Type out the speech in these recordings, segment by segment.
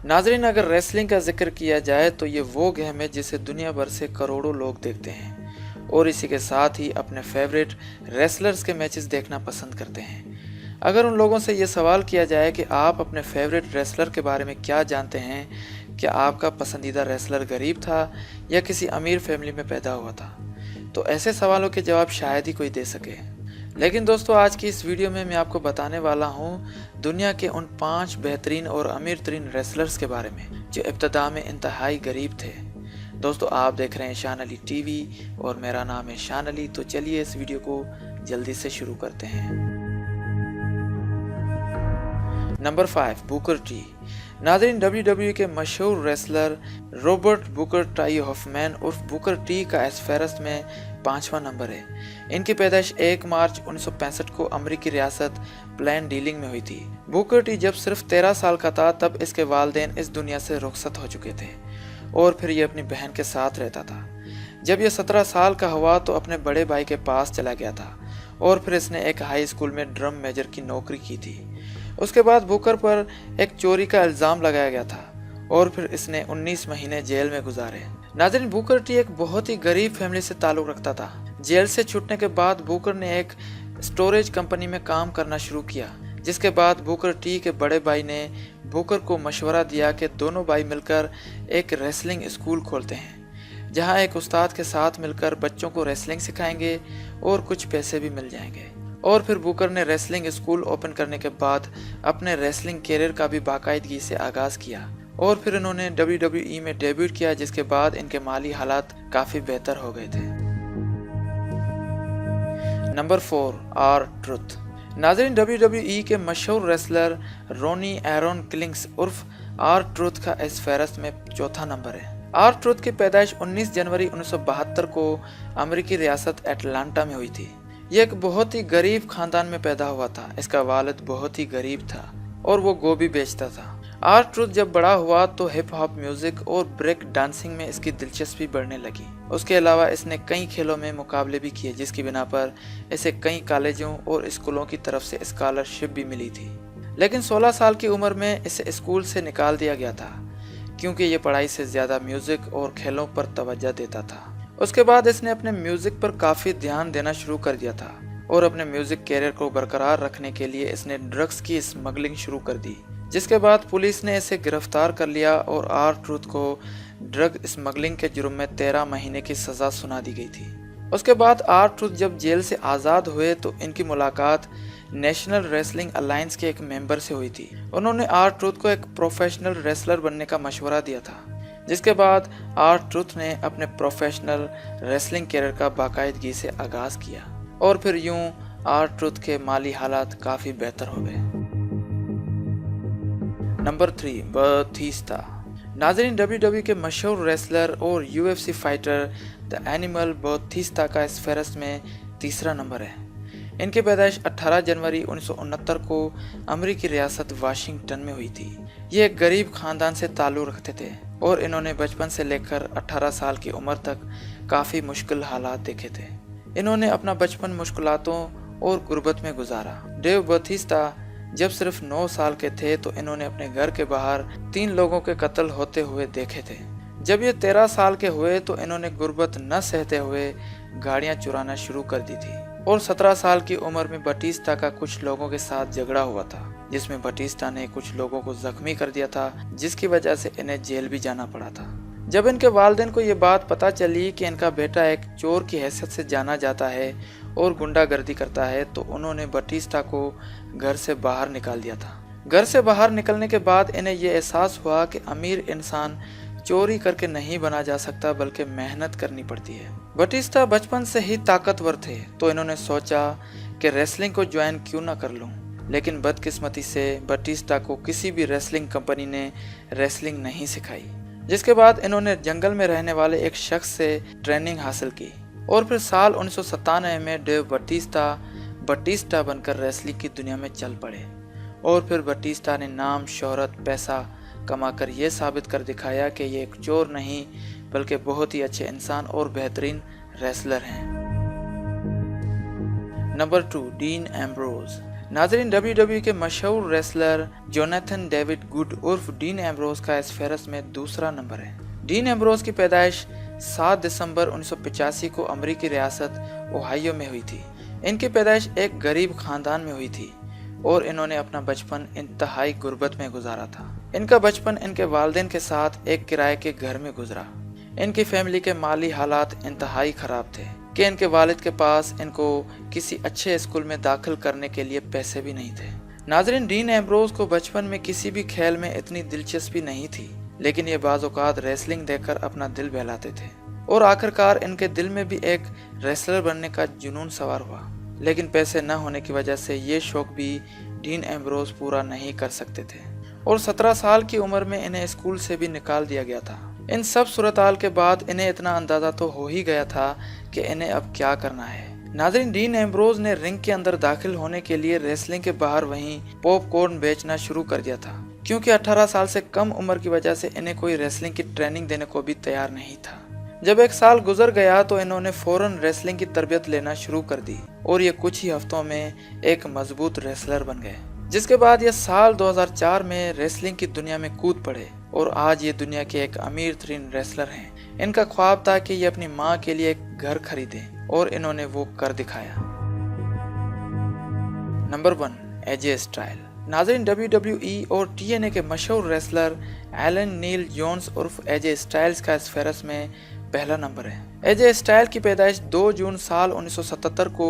नाजरीन, अगर रेसलिंग का जिक्र किया जाए तो ये वो गेम है जिसे दुनिया भर से करोड़ों लोग देखते हैं और इसी के साथ ही अपने फेवरेट रेसलर्स के मैचेस देखना पसंद करते हैं। अगर उन लोगों से ये सवाल किया जाए कि आप अपने फेवरेट रेसलर के बारे में क्या जानते हैं, क्या आपका पसंदीदा रेसलर गरीब था या किसी अमीर फैमिली में पैदा हुआ था, तो ऐसे सवालों के जवाब शायद ही कोई दे सके। लेकिन दोस्तों, आज की इस वीडियो में मैं आपको बताने वाला हूँ दुनिया के उन 5 बेहतरीन और अमीर तरीन रेसलर्स के बारे में जो इब्तदा में इंतहाई गरीब थे। दोस्तों, आप देख रहे हैं शान अली टीवी और मेरा नाम है शान अली। तो चलिए इस वीडियो को जल्दी से शुरू करते हैं। नंबर 5, बुकर टी। नाज़रीन, WWE के मशहूर wrestler Robert Booker T Hoffman उर्फ बुकर टी का इस फहरिस्त में 5वां नंबर है। इनकी पैदाइश 1 मार्च 1965 को अमेरिकी रियासत प्लेन डीलिंग में हुई थी। बुकर टी जब सिर्फ 13 साल का था तब इसके वालिदैन इस दुनिया से रुखसत हो चुके थे और फिर ये अपनी बहन के साथ रहता था। जब ये 17 साल का हुआ तो अपने बड़े भाई के पास चला गया था और फिर इसने एक हाई स्कूल में ड्रम मेजर की नौकरी की थी। उसके बाद बुकर पर एक चोरी का इल्ज़ाम लगाया गया था और फिर इसने 19 महीने जेल में गुजारे। नाज़रीन, बुकर टी एक बहुत ही गरीब फैमिली से ताल्लुक़ रखता था। जेल से छूटने के बाद बुकर ने एक स्टोरेज कंपनी में काम करना शुरू किया, जिसके बाद बुकर टी के बड़े भाई ने बुकर को मशवरा दिया कि दोनों भाई मिलकर एक रेसलिंग स्कूल खोलते हैं, जहां एक उस्ताद के साथ मिलकर बच्चों को रेसलिंग सिखाएंगे और कुछ पैसे भी मिल जाएंगे। और फिर बुकर ने रेसलिंग स्कूल ओपन करने के बाद अपने रेसलिंग कैरियर का भी बाकायदगी से आगाज़ किया और फिर इन्होंने WWE में डेब्यूट किया, जिसके बाद इनके माली हालात काफ़ी बेहतर हो गए थे। Number 4, R-Truth। नाज़रीन, WWE के मशहूर रेसलर रोनी एरोन किलिंग्स उर्फ R-Truth का इस फहरिस्त में 4था नंबर है। R-Truth की पैदाइश 19 जनवरी 1972 को अमेरिकी रियासत एटलांटा में हुई थी। ये एक बहुत ही गरीब खानदान में पैदा हुआ था। इसका वालिद बहुत ही गरीब था और वो गोभी बेचता था। R-Truth जब बड़ा हुआ तो हिप हॉप म्यूजिक और ब्रेक डांसिंग में इसकी दिलचस्पी बढ़ने लगी। उसके अलावा इसने कई खेलों में मुकाबले भी किए, जिसकी बिना पर इसे कई कॉलेजों और स्कूलों की तरफ से स्कॉलरशिप भी मिली थी। लेकिन 16 साल की उम्र में इसे स्कूल से निकाल दिया गया था क्योंकि ये पढ़ाई से ज़्यादा म्यूजिक और खेलों पर तवज्जो देता था। उसके बाद इसने अपने म्यूजिक पर काफ़ी ध्यान देना शुरू कर दिया था और अपने म्यूजिक कैरियर को बरकरार रखने के लिए इसने ड्रग्स की स्मगलिंग शुरू कर दी, जिसके बाद पुलिस ने इसे गिरफ्तार कर लिया और R-Truth को ड्रग स्मगलिंग के जुर्म में 13 महीने की सज़ा सुना दी गई थी। उसके बाद R-Truth जब जेल से आज़ाद हुए तो इनकी मुलाकात नेशनल रेसलिंग अलायंस के एक मेंबर से हुई थी। उन्होंने R-Truth को एक प्रोफेशनल रेसलर बनने का मशवरा दिया था, जिसके बाद R-Truth ने अपने प्रोफेशनल रेसलिंग कैरियर का बाकायदगी से आगाज़ किया और फिर यूं R-Truth के माली हालात काफ़ी बेहतर हो गए। नंबर 3, बातिस्ता। नाज़रीन, WWE के मशहूर रेसलर और UFC फाइटर द एनिमल बातिस्ता का इस फहरिस्त में 3रा नंबर है। इनकी पैदाइश 18 जनवरी 1969 को अमेरिकी रियासत वाशिंगटन में हुई थी। ये एक गरीब खानदान से ताल्लुक़ रखते थे और इन्होंने बचपन से लेकर 18 साल की उम्र तक काफ़ी मुश्किल हालात देखे थे। इन्होंने अपना बचपन मुश्किलातों और गुर्बत में गुजारा। डेव बातिस्ता जब सिर्फ 9 साल के थे तो इन्होंने अपने घर के बाहर 3 लोगों के कत्ल होते हुए देखे थे। जब ये 13 साल के हुए तो इन्होंने गुर्बत न सहते हुए गाड़ियां चुराना शुरू कर दी थी और 17 साल की उम्र में बातिस्ता का कुछ लोगों के साथ झगड़ा हुआ था, जिसमें बातिस्ता ने कुछ लोगों को जख्मी कर दिया था, जिसकी वजह से इन्हें जेल भी जाना पड़ा था। जब इनके वालिदैन को ये बात पता चली कि इनका बेटा एक चोर की हैसियत से जाना जाता है और गुंडागर्दी करता है तो उन्होंने बातिस्ता को घर से बाहर निकाल दिया था। घर से बाहर निकलने के बाद इन्हें यह एहसास हुआ कि अमीर इंसान चोरी करके नहीं बना जा सकता बल्कि मेहनत करनी पड़ती है। बातिस्ता बचपन से ही ताकतवर थे तो इन्होंने सोचा कि रेसलिंग को ज्वाइन क्यों ना कर लूं। लेकिन बदकिस्मती से बातिस्ता को किसी भी रेसलिंग कंपनी ने रेसलिंग नहीं सिखाई, जिसके बाद इन्होंने जंगल में रहने वाले एक शख्स से ट्रेनिंग हासिल की और फिर साल 1997 में डेव बातिस्ता बनकर रेसलिंग की दुनिया में चल पड़े और फिर बातिस्ता ने नाम, शोहरत, पैसा कमाकर ये साबित कर दिखाया कि ये एक चोर नहीं बल्कि बहुत ही अच्छे इंसान और बेहतरीन रेसलर हैं। Number 2, dean Ambrose. नाजरीन, WWE के मशहूर रेसलर जोनाथन डेविड गुड उर्फ डीन एम्ब्रोज का इस फहरस्त में दूसरा नंबर है। डीन एम्ब्रोज की पैदाइश 7 दिसंबर 1985 को अमेरिकी रियासत ओहायो में हुई थी। इनकी पैदाइश एक गरीब खानदान में हुई थी और इन्होंने अपना बचपन इंतहाई गुर्बत में गुजारा था। इनका बचपन इनके वालिदैन के साथ एक किराए के घर में गुजरा। इनकी फैमिली के माली हालात इंतहाई खराब थे कि इनके वालिद के पास इनको किसी अच्छे स्कूल में दाखिल करने के लिए पैसे भी नहीं थे। नाजरीन, डीन एम्ब्रोज को बचपन में किसी भी खेल में इतनी दिलचस्पी नहीं थी, लेकिन ये बाज़ औक़ात रेसलिंग देखकर अपना दिल बहलाते थे और आखिरकार इनके दिल में भी एक रेसलर बनने का जुनून सवार हुआ। लेकिन पैसे न होने की वजह से ये शौक भी डीन एम्ब्रोज पूरा नहीं कर सकते थे और 17 साल की उम्र में इन्हें स्कूल से भी निकाल दिया गया था। इन सब सूरताल के बाद इन्हें इतना अंदाजा तो हो ही गया था कि इन्हें अब क्या करना है। नाज़रीन, डीन एम्ब्रोज ने रिंग के अंदर दाखिल होने के लिए रेसलिंग के बाहर वहीं पॉपकॉर्न बेचना शुरू कर दिया था, क्योंकि 18 साल से कम उम्र की वजह से इन्हें कोई रेसलिंग की ट्रेनिंग देने को भी तैयार नहीं था। जब 1 साल गुजर गया तो इन्होंने फौरन रेसलिंग की तरबियत लेना शुरू कर दी और ये कुछ ही हफ्तों में एक मजबूत रेसलर बन गए, जिसके बाद ये साल 2004 में रेसलिंग की दुनिया में कूद पड़े और आज ये दुनिया के एक अमीर तरीन रेसलर हैं। इनका ख्वाब था कि ये अपनी माँ के लिए एक घर खरीदें और इन्होंने वो कर दिखाया। नंबर 1, एजे स्टाइल। नाज़रीन, WWE और TNA के मशहूर रेसलर एलन नील जोन्स उर्फ एजे स्टाइल्स का इस फहरस्त में पहला नंबर है। एजे स्टाइल की पैदाइश 2 जून साल 1977 को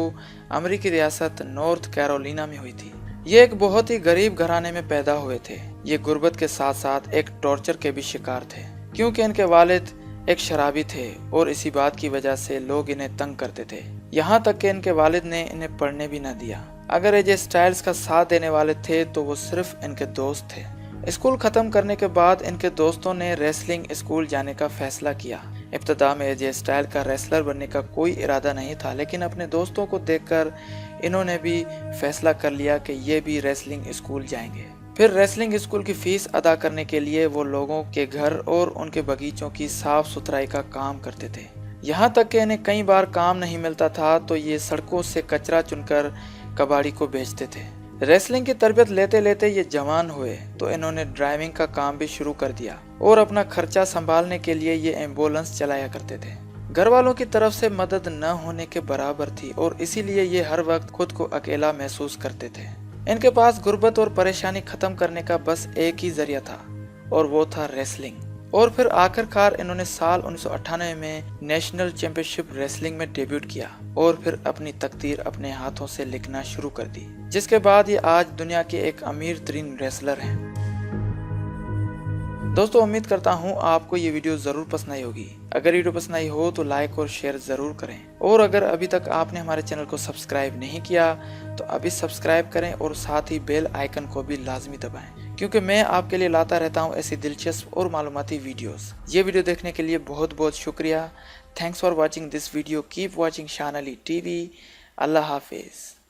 अमेरिकी रियासत नॉर्थ कैरोलिना में हुई थी। ये एक बहुत ही गरीब घराने में पैदा हुए थे। ये गुर्बत के साथ साथ एक टॉर्चर के भी शिकार थे, क्योंकि इनके वालिद एक शराबी थे और इसी बात की वजह से लोग इन्हें तंग करते थे, यहाँ तक कि इनके वालिद ने इन्हें पढ़ने भी न दिया। अगर एजे स्टाइल्स का साथ देने वाले थे तो वो सिर्फ इनके दोस्त थे। स्कूल खत्म करने के बाद इनके दोस्तों ने रेसलिंग स्कूल जाने का फैसला किया। इब्तिदा में एजे स्टाइल का रेसलर बनने का कोई इरादा नहीं था, लेकिन अपने दोस्तों को देखकर इन्होंने भी फैसला कर लिया कि ये भी रेसलिंग स्कूल जाएंगे। फिर रेसलिंग स्कूल की फीस अदा करने के लिए वो लोगों के घर और उनके बगीचों की साफ सुथराई का काम करते थे। यहाँ तक कि इन्हें कई बार काम नहीं मिलता था तो ये सड़कों से कचरा चुनकर कबाड़ी को बेचते थे। रेसलिंग की तरबियत लेते लेते ये जवान हुए तो इन्होंने ड्राइविंग का काम भी शुरू कर दिया और अपना खर्चा संभालने के लिए ये एम्बुलेंस चलाया करते थे। घर वालों की तरफ से मदद न होने के बराबर थी और इसीलिए ये हर वक्त खुद को अकेला महसूस करते थे। इनके पास गुर्बत और परेशानी खत्म करने का बस एक ही जरिया था और वो था रेसलिंग। और फिर आखिरकार इन्होंने साल 1998 में नेशनल चैंपियनशिप रेसलिंग में डेब्यूट किया और फिर अपनी तकदीर अपने हाथों से लिखना शुरू कर दी, जिसके बाद ये आज दुनिया के एक अमीर तरीन रेसलर हैं। दोस्तों, उम्मीद करता हूँ आपको ये वीडियो ज़रूर पसंद आई होगी। अगर वीडियो पसंद आई हो तो लाइक और शेयर ज़रूर करें और अगर अभी तक आपने हमारे चैनल को सब्सक्राइब नहीं किया तो अभी सब्सक्राइब करें और साथ ही बेल आइकन को भी लाजमी दबाएं, क्योंकि मैं आपके लिए लाता रहता हूँ ऐसी दिलचस्प और मालूमाती वीडियोस। ये वीडियो देखने के लिए बहुत बहुत शुक्रिया। Thanks for watching this video. Keep watching शान अली TV। अल्लाह हाफिज़।